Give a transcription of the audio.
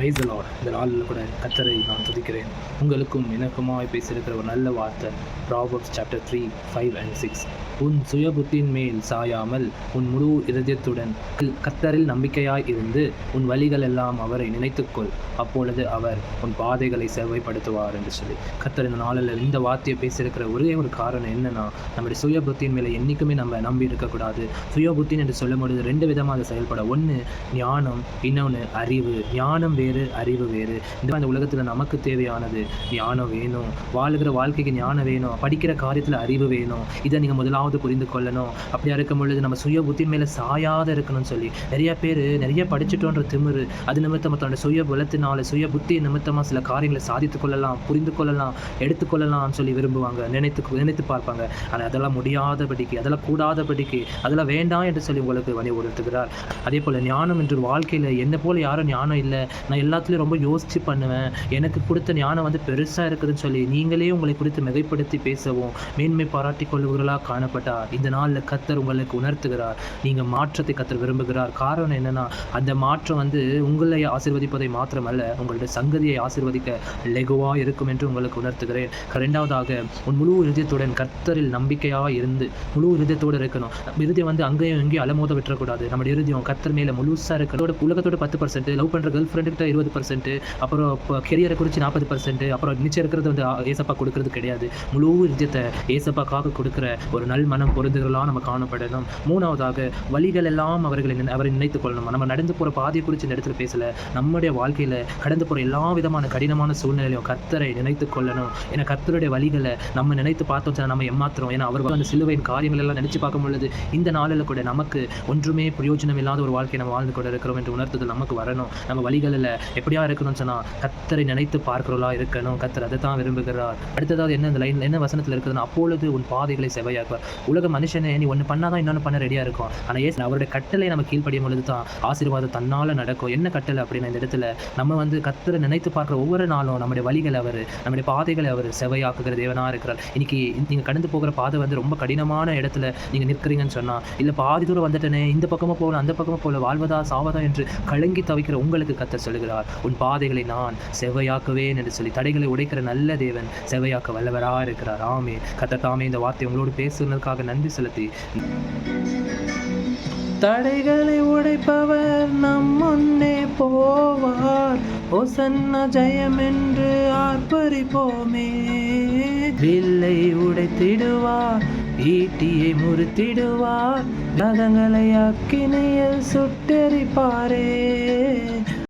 Praise the Lord. இந்த நாளில் கூட கர்த்தரை நான் துதிக்கிறேன். உங்களுக்கும் எனக்குமாய் பேசியிருக்கிற ஒரு நல்ல வார்த்தை ப்ராவர்ப்ஸ் சாப்டர் 3, 5 and 6. உன் சுய புத்தியின் மேல் சாயாமல் உன் முழு இருதயத்துடன் கர்த்தரில் நம்பிக்கையாய் இருந்து உன் வழிகள் எல்லாம் அவரை நினைத்துக்கொள், அப்பொழுது அவர் உன் பாதைகளை செவ்வாய்ப்படுத்துவார் என்று சொல்லி கர்த்தர் இந்த நாளில் இந்த வார்த்தையை பேசியிருக்கிற ஒரே ஒரு காரணம் என்னன்னா, நம்முடைய சுய புத்தியின் மேலே என்றைக்குமே நம்ம நம்பி இருக்கக்கூடாது. சுய புத்தின் என்று சொல்லும் பொழுது 2 விதமாக செயல்பட. ஒன்று ஞானம், இன்னொன்று அறிவு. ஞானம் வேறு, அறிவு வேறு. இந்த உலகத்தில் நமக்கு தேவையானது ஞானம் வேணும், வாழ்கிற வாழ்க்கைக்கு ஞானம் வேணும், படிக்கிற காரியத்தில் அறிவு வேணும். இதை நீங்கள் முதலாவது புரிந்து கொள்ளணும். அப்படியா இருக்கும் பொழுது நம்ம சுய புத்தின் மேலே சாயாத இருக்கணும்னு சொல்லி நிறைய பேர் நிறைய படிச்சுட்டோன்ற திமிரு, அது நிமித்தமாக தன்னோட சுய பலத்தினால சுய புத்தி நிமித்தமாக சில காரியங்களை சாதித்து கொள்ளலாம், புரிந்து கொள்ளலாம், எடுத்துக்கொள்ளலாம் சொல்லி விரும்புவாங்க, நினைத்து பார்ப்பாங்க. ஆனால் அதெல்லாம் முடியாதபடிக்கு, அதெல்லாம் கூடாதபடிக்கு, அதெல்லாம் வேண்டாம் என்று சொல்லி உங்களுக்கு வலியுறுத்துகிறார். அதே போல் ஞானம் என்று வாழ்க்கையில் என்னை போல் யாரும் ஞானம் இல்லை, நான் எல்லாத்துலேயும் ரொம்ப யோசித்து பண்ணுவேன், எனக்கு கொடுத்த ஞானம் பெருசாக இருக்குதுன்னு சொல்லி நீங்களே உங்களை குறித்து மிகைப்படுத்தி பேசவும் மேன்மை பாராட்டி கொள்ளுவர்களாக காணப்பட்டார். இந்த நாளில் கர்த்தர் உங்களுக்கு உணர்த்துகிறார், நீங்கள் மாற்றத்தை கர்த்தர் விரும்புகிறார். காரணம் என்னன்னா, அந்த மாற்றம் உங்களை ஆசீர்வதிப்பதை மாத்திரமல்ல, உங்களுடைய சங்கதியை ஆசீர்வதிக்க லெகுவாக இருக்கும் என்று உங்களுக்கு உணர்த்துகிறேன். 2வது, உன் முழு இருதயத்துடன் கர்த்தரில் நம்பிக்கையாக இருந்து முழு இருதயத்தோடு இருக்கணும். இருதயம் அங்கேயும் இங்கேயும் அலமோத விட்டுறக்கூடாது. நம்ம இருதயம் கர்த்தர் மேலே முழுசாக இருக்கணும். உலகத்தோட 10%, லவ் பண்ணுற கேர்ள் ஃப்ரெண்டுக்கிட்ட 20%, அப்புறம் கெரியரை குறித்து 40%, அப்புறம் நிச்சயம் இருக்கிறது ஏசப்பா கொடுக்கறது கிடையாது. முழு இருதயத்தை ஏசப்பாக்காக கொடுக்குற ஒரு நல் மனம் பொருந்துகளாக நம்ம காணப்படணும். 3வது, வழிகள் எல்லாம் அவரை நினைத்துக் கொள்ளணும். நம்ம நடந்து போகிற பாதையை குறித்து இந்த இடத்துல பேசல, நம்முடைய வாழ்க்கையில் கடந்து போகிற எல்லா விதமான கடினமான சூழ்நிலையிலும் கர்த்தரை நினைத்துக் கொள்ளணும். ஏன்னா கர்த்தருடைய வழிகளை நம்ம நினைத்து பார்த்தோம் நம்ம ஏமாத்துறோம். ஏன்னா அவர் அந்த சிலுவையின் காரியங்கள் எல்லாம் நினைச்சு பார்க்கும் பொழுது இந்த நாளில் கூட நமக்கு ஒன்றுமே பிரயோஜனம் இல்லாத ஒரு வாழ்க்கையை நம்ம வாழ்ந்து கொண்டு இருக்கிறோம் என்று உணர்த்துதல் நமக்கு வரணும். நம்ம வழிகளில் எப்படியா இருக்கணும்னு சொன்னால் கர்த்தரை நினைத்து பார்க்கிறவர்களா இருக்கணும். கர்த்தர் அதை தான் விரும்புகிறார். அடுத்ததாவது இந்த லைன் என்ன வசனத்தில் இருக்குதுன்னா, அப்பொழுது உன் பாதைகளை செவ்வாயாக்குவார். உலக மனுஷனே நீ ஒன்று பண்ணாதான் இன்னொன்று பண்ண ரெடியாக இருக்கும். ஆனால் அவருடைய கட்டளை நம்ம கீழ்ப்படியும் பொழுது தான் ஆசீர்வாதம் தன்னால் நடக்கும். என்ன கட்டளை அப்படின்னா, இந்த இடத்துல நம்ம கர்த்தரை நினைத்து பார்க்குற ஒவ்வொரு நாளும் நம்முடைய வழிகளை நம்முடைய பாதைகளை செவ்வாயாக்குகிற தேவனாக இருக்கிறார். இன்னைக்கு நீங்கள் கடந்து போகிற பாதை ரொம்ப கடினமான இடத்துல நீங்கள் நிற்கிறீங்கன்னு சொன்னால், இல்லை பாதி தூரம் வந்துட்டனே, இந்த பக்கமாக போகல அந்த பக்கமாக போகல, வாழ்வதா சாவதா என்று கலங்கி தவிக்கிற உங்களுக்கு கர்த்தர் சொல்லுகிறார், உன் பாதைகளை நான் செவ்வாயாக்குவேன் என்று சொல்லி தடைகளை உடைக்கிற நல்ல தேவன் செவ்வாயாக்க வல்லவராக இருக்கிறார். ஆமே. கர்த்தர் தாமே இந்த வார்த்தை உங்களோடு பேசுவதற்காக நன்றி செலுத்தி, தடைகளை உடைப்பவர் நம் முன்னே போவார், ஓசன்னா ஜெயம் என்று ஆர்ப்பரிப்போமே. வில்லை உடைத்திடுவார், ஈட்டியை முறித்திடுவார், நகங்களை அக்கினியில் சுட்டெரிப்பாரே.